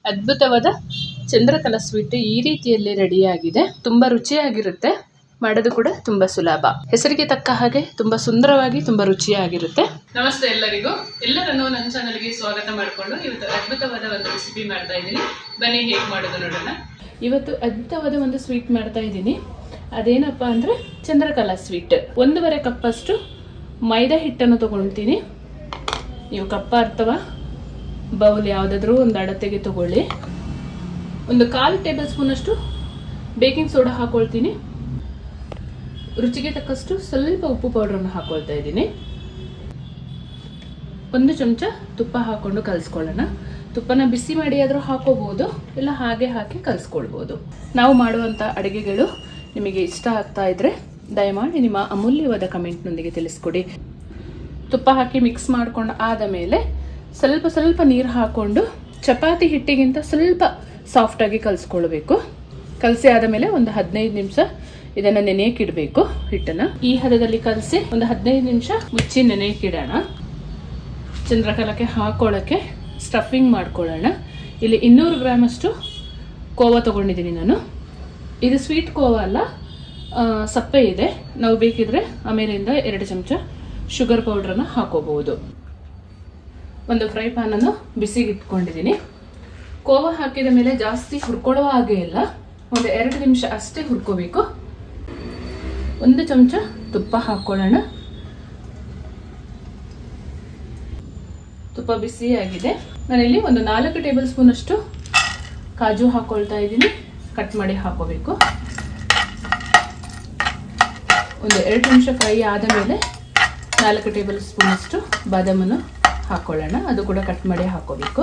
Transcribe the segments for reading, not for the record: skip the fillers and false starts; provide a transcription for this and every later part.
ಅದ್ಭುತವಾದ ಚಂದ್ರಕಲಾ ಸ್ವೀಟ್ ಈ ರೀತಿಯಲ್ಲಿ ರೆಡಿಯಾಗಿದೆ. ತುಂಬಾ ರುಚಿಯಾಗಿರುತ್ತೆ, ಮಾಡೋದು ಕೂಡ ತುಂಬಾ ಸುಲಭ. ಹೆಸರಿಗೆ ತಕ್ಕ ಹಾಗೆ ತುಂಬಾ ಸುಂದರವಾಗಿ ತುಂಬಾ ರುಚಿಯಾಗಿರುತ್ತೆ. ನಮಸ್ತೆ ಎಲ್ಲರಿಗೂ, ಎಲ್ಲರನ್ನು ನನ್ನ ಚಾನಲ್ಗೆ ಸ್ವಾಗತ ಮಾಡಿಕೊಂಡು ಇವತ್ತು ಅದ್ಭುತವಾದ ಒಂದು ರೆಸಿಪಿ ಮಾಡ್ತಾ ಇದ್ದೀನಿ. ಬನ್ನಿ ಹೇಗೆ ಮಾಡೋದು ನೋಡೋಣ. ಇವತ್ತು ಅದ್ಭುತವಾದ ಒಂದು ಸ್ವೀಟ್ ಮಾಡ್ತಾ ಇದ್ದೀನಿ. ಅದೇನಪ್ಪ ಅಂದ್ರೆ ಚಂದ್ರಕಲಾ ಸ್ವೀಟ್. 1.5 ಕಪ್ಪಷ್ಟು ಮೈದಾ ಹಿಟ್ಟನ್ನು ತಗೊಳ್ತೀನಿ. ನೀವು ಕಪ್ಪ ಅಥವಾ ಬೌಲ್ ಯಾವುದಾದ್ರೂ ಒಂದು ಅಳತೆಗೆ ತಗೊಳ್ಳಿ. ಒಂದು 1/4 ಟೇಬಲ್ ಸ್ಪೂನ್ ಅಷ್ಟು ಬೇಕಿಂಗ್ ಸೋಡಾ ಹಾಕೊಳ್ತೀನಿ. ರುಚಿಗೆ ತಕ್ಕಷ್ಟು ಸ್ವಲ್ಪ ಉಪ್ಪು ಪೌಡರನ್ನು ಹಾಕೊಳ್ತಾ ಇದ್ದೀನಿ. 1 ಚಮಚ ತುಪ್ಪ ಹಾಕೊಂಡು ಕಲಿಸ್ಕೊಳ್ಳೋಣ. ತುಪ್ಪನ ಬಿಸಿ ಮಾಡಿ ಆದರೂ ಹಾಕೋಬಹುದು, ಇಲ್ಲ ಹಾಗೆ ಹಾಕಿ ಕಲಿಸ್ಕೊಳ್ಬೋದು. ನಾವು ಮಾಡುವಂಥ ಅಡುಗೆಗಳು ನಿಮಗೆ ಇಷ್ಟ ಆಗ್ತಾ ಇದ್ರೆ ದಯಮಾಡಿ ನಿಮ್ಮ ಅಮೂಲ್ಯವಾದ ಕಮೆಂಟ್ನೊಂದಿಗೆ ತಿಳಿಸ್ಕೊಡಿ. ತುಪ್ಪ ಹಾಕಿ ಮಿಕ್ಸ್ ಮಾಡ್ಕೊಂಡು ಆದ ಮೇಲೆ ಸ್ವಲ್ಪ ನೀರು ಹಾಕೊಂಡು ಚಪಾತಿ ಹಿಟ್ಟಿಗಿಂತ ಸ್ವಲ್ಪ ಸಾಫ್ಟಾಗಿ ಕಲಿಸ್ಕೊಳ್ಬೇಕು. ಕಲಸಿ ಆದ ಮೇಲೆ ಒಂದು 15 ನಿಮಿಷ ಇದನ್ನು ನೆನೆಯಕ್ಕಿಡಬೇಕು. ಹಿಟ್ಟನ್ನು ಈ ಹದದಲ್ಲಿ ಕಲಸಿ ಒಂದು 15 ನಿಮಿಷ ಮುಚ್ಚಿ ನೆನೆಯಕ್ಕಿಡೋಣ. ಚಂದ್ರಕಲಾಕ್ಕೆ ಹಾಕೊಳ್ಳೋಕ್ಕೆ ಸ್ಟಫಿಂಗ್ ಮಾಡ್ಕೊಳ್ಳೋಣ. ಇಲ್ಲಿ 200 ಗ್ರಾಮ್ ಅಷ್ಟು ಕೋವಾ ತಗೊಂಡಿದ್ದೀನಿ ನಾನು. ಇದು ಸ್ವೀಟ್ ಕೋವಾ ಅಲ್ಲ, ಸಪ್ಪೆ ಇದೆ. ನಾವು ಬೇಕಿದ್ರೆ ಆಮೇಲಿಂದ 2 ಚಮಚ ಶುಗರ್ ಪೌಡ್ರನ್ನು ಹಾಕೋಬಹುದು. ಒಂದು ಫ್ರೈ ಪ್ಯಾನ್ ಅನ್ನು ಬಿಸಿಗೆ ಇಟ್ಕೊಂಡಿದ್ದೀನಿ. ಕೋವಾ ಹಾಕಿದ ಮೇಲೆ ಜಾಸ್ತಿ ಹುರ್ಕೊಳ್ಳೋ ಹಾಗೆ ಇಲ್ಲ, ಒಂದು 2 ನಿಮಿಷ ಅಷ್ಟೇ ಹುರ್ಕೋಬೇಕು. 1 ಚಮಚ ತುಪ್ಪ ಹಾಕೊಳ್ಳೋಣ. ತುಪ್ಪ ಬಿಸಿಯಾಗಿದೆ. ನಾನಿಲ್ಲಿ ಒಂದು 4 ಟೇಬಲ್ ಸ್ಪೂನ್ ಅಷ್ಟು ಕಾಜು ಹಾಕೊಳ್ತಾ ಇದ್ದೀನಿ. ಕಟ್ ಮಾಡಿ ಹಾಕೋಬೇಕು. ಒಂದು 2 ನಿಮಿಷ ಫ್ರೈ ಆದ ಮೇಲೆ 4 ಟೇಬಲ್ ಸ್ಪೂನ್ ಅಷ್ಟು ಬಾದಾಮನ್ನು ಹಾಕೊಳ್ಳೋಣ. ಅದು ಕೂಡ ಕಟ್ ಮಾಡಿ ಹಾಕೋಬೇಕು.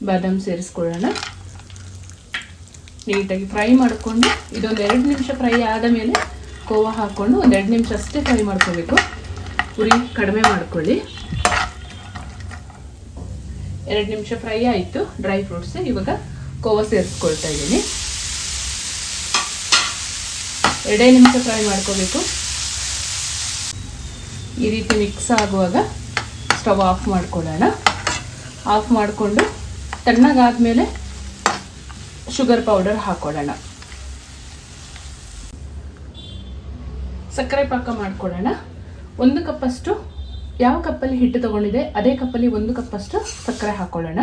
ಬಾದಾಮ್ ಸೇರಿಸ್ಕೊಳ್ಳೋಣ. ನೀಟಾಗಿ ಫ್ರೈ ಮಾಡಿಕೊಂಡು ಇದೊಂದು 2 ನಿಮಿಷ ಫ್ರೈ ಆದ ಮೇಲೆ ಕೋವಾ ಹಾಕ್ಕೊಂಡು ಒಂದು 2 ನಿಮಿಷ ಅಷ್ಟೇ ಫ್ರೈ ಮಾಡ್ಕೋಬೇಕು. ಉರಿ ಕಡಿಮೆ ಮಾಡ್ಕೊಳ್ಳಿ. 2 ನಿಮಿಷ ಫ್ರೈ ಆಯಿತು ಡ್ರೈ ಫ್ರೂಟ್ಸ್. ಇವಾಗ ಕೋವಾ ಸೇರಿಸ್ಕೊಳ್ತಾ ಇದ್ದೀನಿ. 2 ನಿಮಿಷ ಫ್ರೈ ಮಾಡ್ಕೋಬೇಕು. ಈ ರೀತಿ ಮಿಕ್ಸ್ ಆಗುವಾಗ ಸ್ಟವ್ ಆಫ್ ಮಾಡ್ಕೊಳ್ಳೋಣ. ಆಫ್ ಮಾಡಿಕೊಂಡು ತಣ್ಣಗಾದ್ಮೇಲೆ ಶುಗರ್ ಪೌಡರ್ ಹಾಕೊಳ್ಳೋಣ. ಸಕ್ಕರೆ ಪಾಕ ಮಾಡ್ಕೊಳ್ಳೋಣ. 1 ಕಪ್ಪಷ್ಟು ಯಾವ ಕಪ್ಪಲ್ಲಿ ಹಿಟ್ಟು ತಗೊಂಡಿದೆ ಅದೇ ಕಪ್ಪಲ್ಲಿ 1 ಕಪ್ಪಷ್ಟು ಸಕ್ಕರೆ ಹಾಕೊಳ್ಳೋಣ.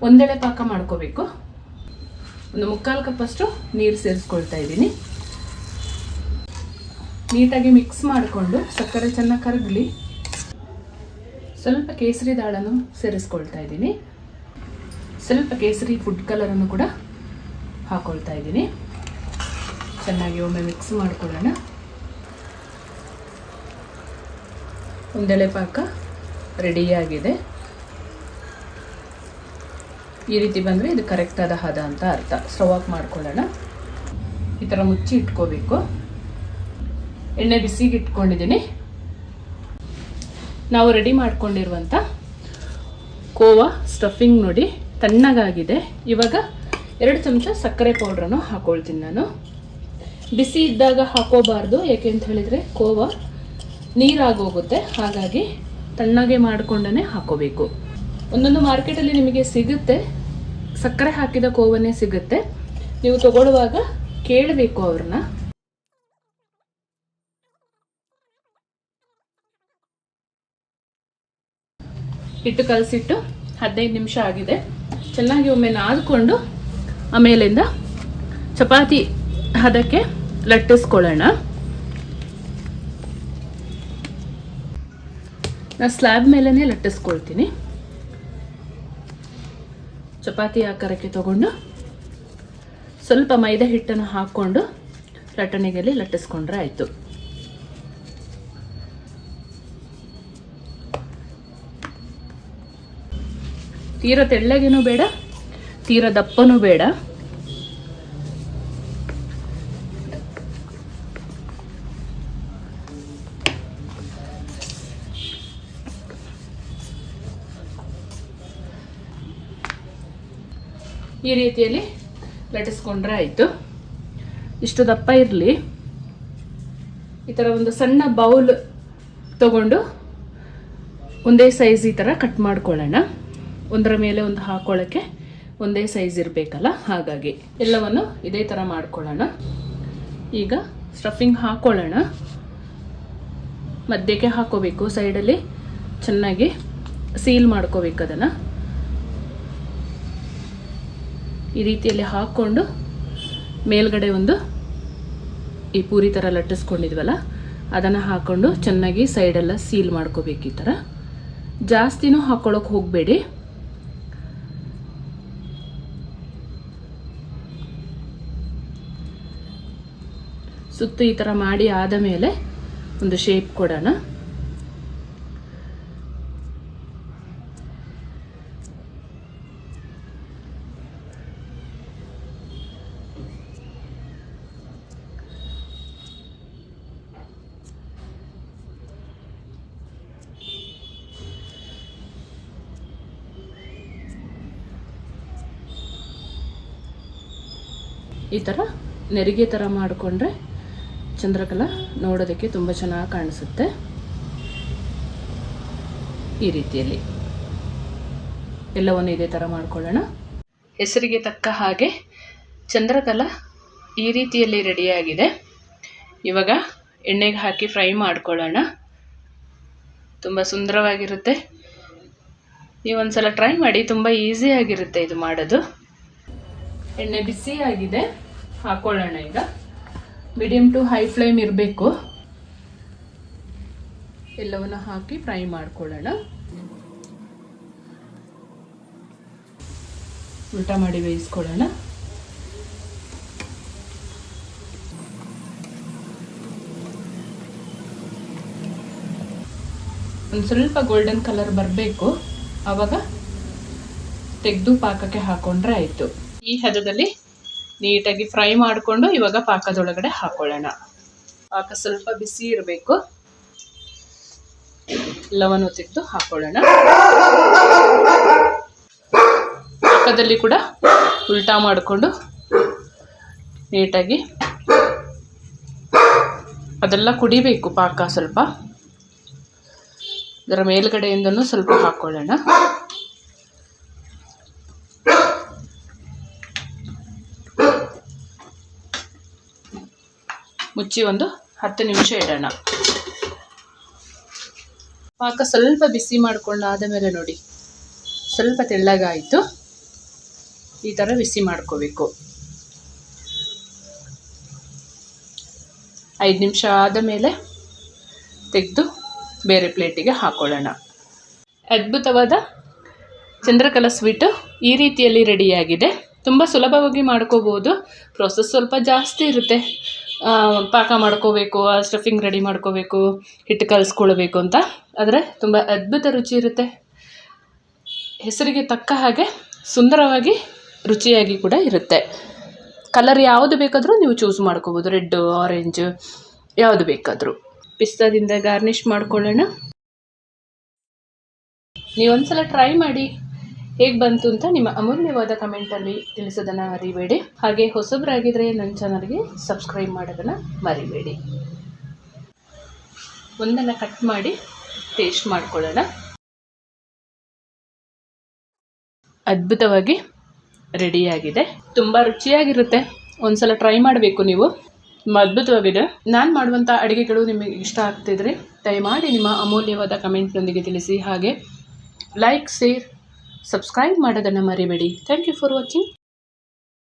ಒಂದೆಳೆ ಪಾಕ ಮಾಡ್ಕೋಬೇಕು. ಒಂದು 3/4 ಕಪ್ಪಷ್ಟು ನೀರು ಸೇರಿಸ್ಕೊಳ್ತಾ ಇದ್ದೀನಿ. ನೀಟಾಗಿ ಮಿಕ್ಸ್ ಮಾಡಿಕೊಂಡು ಸಕ್ಕರೆ ಚೆನ್ನಾಗಿ ಕರಗಲಿ. ಸ್ವಲ್ಪ ಕೇಸರಿ ದಾಳನ್ನು ಸೇರಿಸ್ಕೊಳ್ತಾ ಇದ್ದೀನಿ. ಸ್ವಲ್ಪ ಕೇಸರಿ ಫುಡ್ ಕಲರನ್ನು ಕೂಡ ಹಾಕೊಳ್ತಾ ಇದ್ದೀನಿ. ಚೆನ್ನಾಗಿ ಒಮ್ಮೆ ಮಿಕ್ಸ್ ಮಾಡ್ಕೊಳ್ಳೋಣ. ಒಂದೆಳೆ ಪಾಕ ರೆಡಿಯಾಗಿದೆ. ಈ ರೀತಿ ಬಂದರೆ ಇದು ಕರೆಕ್ಟಾದ ಹದ ಅಂತ ಅರ್ಥ. ಸ್ಟವ್ ಆಫ್ ಮಾಡ್ಕೊಳ್ಳೋಣ. ಈ ಥರ ಮುಚ್ಚಿ ಇಟ್ಕೋಬೇಕು. ಎಣ್ಣೆ ಬಿಸಿಗೆ ಇಟ್ಕೊಂಡಿದ್ದೀನಿ. ನಾವು ರೆಡಿ ಮಾಡ್ಕೊಂಡಿರುವಂಥ ಕೋವಾ ಸ್ಟಫಿಂಗ್ ನೋಡಿ ತಣ್ಣಗಾಗಿದೆ. ಇವಾಗ 2 ಚಮಚ ಸಕ್ಕರೆ ಪೌಡ್ರನ್ನು ಹಾಕೊಳ್ತೀನಿ ನಾನು. ಬಿಸಿ ಇದ್ದಾಗ ಹಾಕೋಬಾರ್ದು, ಯಾಕೆ ಅಂತ ಹೇಳಿದರೆ ಕೋವಾ ನೀರಾಗೋಗುತ್ತೆ. ಹಾಗಾಗಿ ತಣ್ಣಗೆ ಮಾಡಿಕೊಂಡೇ ಹಾಕೋಬೇಕು. ಒಂದೊಂದು ಮಾರ್ಕೆಟಲ್ಲಿ ನಿಮಗೆ ಸಿಗುತ್ತೆ, ಸಕ್ಕರೆ ಹಾಕಿದ ಕೋವನ್ನೇ ಸಿಗುತ್ತೆ. ನೀವು ತಗೊಳ್ಳುವಾಗ ಕೇಳಬೇಕು ಅವ್ರನ್ನ. ಹಿಟ್ಟು ಕಲಸಿಟ್ಟು 15 ನಿಮಿಷ ಆಗಿದೆ. ಚೆನ್ನಾಗಿ ಒಮ್ಮೆ ನಾದ್ಕೊಂಡು ಆಮೇಲಿಂದ ಚಪಾತಿ ಹದಕ್ಕೆ ಲಟ್ಟಿಸ್ಕೊಳ್ಳೋಣ. ನಾನು ಸ್ಲ್ಯಾಬ್ ಮೇಲೇ ಲಟ್ಟಿಸ್ಕೊಳ್ತೀನಿ. ಚಪಾತಿ ಆಕಾರಕ್ಕೆ ತಗೊಂಡು ಸ್ವಲ್ಪ ಮೈದಾ ಹಿಟ್ಟನ್ನು ಹಾಕ್ಕೊಂಡು ಲಟ್ಟಣಿಗೆಯಲ್ಲಿ ಲಟ್ಟಿಸ್ಕೊಂಡ್ರೆ ಆಯಿತು. ತೀರ ತೆಳ್ಳಗೇನೂ ಬೇಡ, ತೀರ ದಪ್ಪನೂ ಬೇಡ. ಈ ರೀತಿಯಲ್ಲಿ ಲಟ್ಟಿಸ್ಕೊಂಡ್ರೆ ಆಯಿತು. ಇಷ್ಟು ದಪ್ಪ ಇರಲಿ. ಈ ಥರ ಒಂದು ಸಣ್ಣ ಬೌಲ್ ತಗೊಂಡು ಒಂದೇ ಸೈಜ್ ಈ ಥರ ಕಟ್ ಮಾಡ್ಕೊಳ್ಳೋಣ. ಒಂದರ ಮೇಲೆ ಒಂದು ಹಾಕೊಳ್ಳೋಕ್ಕೆ ಒಂದೇ ಸೈಜ್ ಇರಬೇಕಲ್ಲ, ಹಾಗಾಗಿ ಎಲ್ಲವನ್ನು ಇದೇ ಥರ ಮಾಡ್ಕೊಳ್ಳೋಣ. ಈಗ ಸ್ಟಫಿಂಗ್ ಹಾಕೊಳ್ಳೋಣ. ಮಧ್ಯಕ್ಕೆ ಹಾಕೋಬೇಕು, ಸೈಡಲ್ಲಿ ಚೆನ್ನಾಗಿ ಸೀಲ್ ಮಾಡ್ಕೋಬೇಕು. ಅದನ್ನು ಈ ರೀತಿಯಲ್ಲಿ ಹಾಕ್ಕೊಂಡು ಮೇಲ್ಗಡೆ ಒಂದು ಈ ಪೂರಿ ಥರ ಲಟ್ಟಿಸ್ಕೊಂಡಿದ್ವಲ್ಲ ಅದನ್ನು ಹಾಕ್ಕೊಂಡು ಚೆನ್ನಾಗಿ ಸೈಡೆಲ್ಲ ಸೀಲ್ ಮಾಡ್ಕೋಬೇಕು. ಈ ಥರ ಜಾಸ್ತಿನೂ ಹಾಕ್ಕೊಳ್ಳೋಕೆ ಹೋಗಬೇಡಿ. ಸುತ್ತು ಈ ಥರ ಮಾಡಿ ಆದ ಮೇಲೆ ಒಂದು ಶೇಪ್ ಕೊಡೋಣ. ಈ ಥರ ನೆರಿಗೆ ಥರ ಮಾಡಿಕೊಂಡ್ರೆ ಚಂದ್ರಕಲಾ ನೋಡೋದಕ್ಕೆ ತುಂಬ ಚೆನ್ನಾಗಿ ಕಾಣಿಸುತ್ತೆ. ಈ ರೀತಿಯಲ್ಲಿ ಎಲ್ಲವನ್ನು ಇದೇ ಥರ ಮಾಡ್ಕೊಳ್ಳೋಣ. ಹೆಸರಿಗೆ ತಕ್ಕ ಹಾಗೆ ಚಂದ್ರಕಲಾ ಈ ರೀತಿಯಲ್ಲಿ ರೆಡಿಯಾಗಿದೆ. ಇವಾಗ ಎಣ್ಣೆಗೆ ಹಾಕಿ ಫ್ರೈ ಮಾಡ್ಕೊಳ್ಳೋಣ. ತುಂಬ ಸುಂದರವಾಗಿರುತ್ತೆ. ನೀವೊಂದ್ಸಲ ಟ್ರೈ ಮಾಡಿ, ತುಂಬ ಈಸಿಯಾಗಿರುತ್ತೆ ಇದು ಮಾಡೋದು. ಎಣ್ಣೆ ಬಿಸಿ ಆಗಿದೆ, ಹಾಕೊಳ್ಳೋಣ. ಈಗ ಮೀಡಿಯಮ್ ಟು ಹೈ ಫ್ಲೇಮ್ ಇರಬೇಕು. ಎಲ್ಲವನ್ನು ಹಾಕಿ ಫ್ರೈ ಮಾಡ್ಕೊಳ್ಳೋಣ. ಉಲ್ಟಾ ಮಾಡಿ ಬೇಯಿಸ್ಕೊಳ್ಳೋಣ. ಒಂದು ಸ್ವಲ್ಪ ಗೋಲ್ಡನ್ ಕಲರ್ ಬರಬೇಕು, ಆವಾಗ ತೆಗೆದು ಪಾಕಕ್ಕೆ ಹಾಕೊಂಡ್ರೆ ಆಯಿತು. ಈ ಹದದಲ್ಲಿ ನೀಟಾಗಿ ಫ್ರೈ ಮಾಡಿಕೊಂಡು ಇವಾಗ ಪಾಕದೊಳಗಡೆ ಹಾಕೊಳ್ಳೋಣ. ಪಾಕ ಸ್ವಲ್ಪ ಬಿಸಿ ಇರಬೇಕು. ಎಲ್ಲವನ್ನು ತೆಗೆದು ಹಾಕೊಳ್ಳೋಣ. ಪಾಕದಲ್ಲಿ ಕೂಡ ಉಲ್ಟಾ ಮಾಡಿಕೊಂಡು ನೀಟಾಗಿ ಅದೆಲ್ಲ ಕುಡಿಬೇಕು ಪಾಕ. ಸ್ವಲ್ಪ ಇದರ ಮೇಲ್ಗಡೆಯಿಂದನೂ ಸ್ವಲ್ಪ ಹಾಕೊಳ್ಳೋಣ. ಮುಚ್ಚಿ ಒಂದು 10 ನಿಮಿಷ ಇಡೋಣ. ಪಾಕ ಸ್ವಲ್ಪ ಬಿಸಿ ಮಾಡ್ಕೊಂಡಾದ ಮೇಲೆ ನೋಡಿ ಸ್ವಲ್ಪ ತೆಳ್ಳಗಾಯಿತು. ಈ ಥರ ಬಿಸಿ ಮಾಡ್ಕೋಬೇಕು. 5 ನಿಮಿಷ ಆದ ಮೇಲೆ ತೆಗೆದು ಬೇರೆ ಪ್ಲೇಟಿಗೆ ಹಾಕೊಳ್ಳೋಣ. ಅದ್ಭುತವಾದ ಚಂದ್ರಕಲಾ ಸ್ವೀಟು ಈ ರೀತಿಯಲ್ಲಿ ರೆಡಿಯಾಗಿದೆ. ತುಂಬ ಸುಲಭವಾಗಿ ಮಾಡ್ಕೋಬೋದು. ಪ್ರೊಸೆಸ್ ಸ್ವಲ್ಪ ಜಾಸ್ತಿ ಇರುತ್ತೆ. ಪಾಕ ಮಾಡ್ಕೋಬೇಕು, ಸ್ಟಫಿಂಗ್ ರೆಡಿ ಮಾಡ್ಕೋಬೇಕು, ಹಿಟ್ಟು ಕಲಿಸ್ಕೊಳ್ಬೇಕು ಅಂತ. ಆದರೆ ತುಂಬ ಅದ್ಭುತ ರುಚಿ ಇರುತ್ತೆ. ಹೆಸರಿಗೆ ತಕ್ಕ ಹಾಗೆ ಸುಂದರವಾಗಿ ರುಚಿಯಾಗಿ ಕೂಡ ಇರುತ್ತೆ. ಕಲರ್ ಯಾವುದು ಬೇಕಾದರೂ ನೀವು ಚೂಸ್ ಮಾಡ್ಕೋಬೋದು. ರೆಡ್, ಆರೆಂಜ್ ಯಾವುದು ಬೇಕಾದರೂ. ಪಿಸ್ತಾದಿಂದ ಗಾರ್ನಿಷ್ ಮಾಡ್ಕೊಳ್ಳೋಣ. ನೀವೊಂದ್ಸಲ ಟ್ರೈ ಮಾಡಿ, ಹೇಗೆ ಬಂತು ಅಂತ ನಿಮ್ಮ ಅಮೂಲ್ಯವಾದ ಕಮೆಂಟಲ್ಲಿ ತಿಳಿಸೋದನ್ನು ಮರಿಬೇಡಿ. ಹಾಗೆ ಹೊಸಬರಾಗಿದ್ದರೆ ನನ್ನ ಚಾನಲ್ಗೆ ಸಬ್ಸ್ಕ್ರೈಬ್ ಮಾಡೋದನ್ನು ಮರಿಬೇಡಿ. ಒಂದನ್ನು ಕಟ್ ಮಾಡಿ ಟೇಸ್ಟ್ ಮಾಡ್ಕೊಳ್ಳೋಣ. ಅದ್ಭುತವಾಗಿ ರೆಡಿಯಾಗಿದೆ. ತುಂಬ ರುಚಿಯಾಗಿರುತ್ತೆ. ಒಂದ್ಸಲ ಟ್ರೈ ಮಾಡಬೇಕು ನೀವು. ತುಂಬ ಅದ್ಭುತವಾಗಿದೆ. ನಾನು ಮಾಡುವಂಥ ಅಡುಗೆಗಳು ನಿಮಗೆ ಇಷ್ಟ ಆಗ್ತಿದ್ರೆ ದಯಮಾಡಿ ನಿಮ್ಮ ಅಮೂಲ್ಯವಾದ ಕಮೆಂಟ್ನೊಂದಿಗೆ ತಿಳಿಸಿ. ಹಾಗೆ ಲೈಕ್, ಶೇರ್, ಸಬ್ಸ್ಕ್ರೈಬ್ ಮಾಡೋದನ್ನು ಮರಿಬೇಡಿ. Thank you for watching.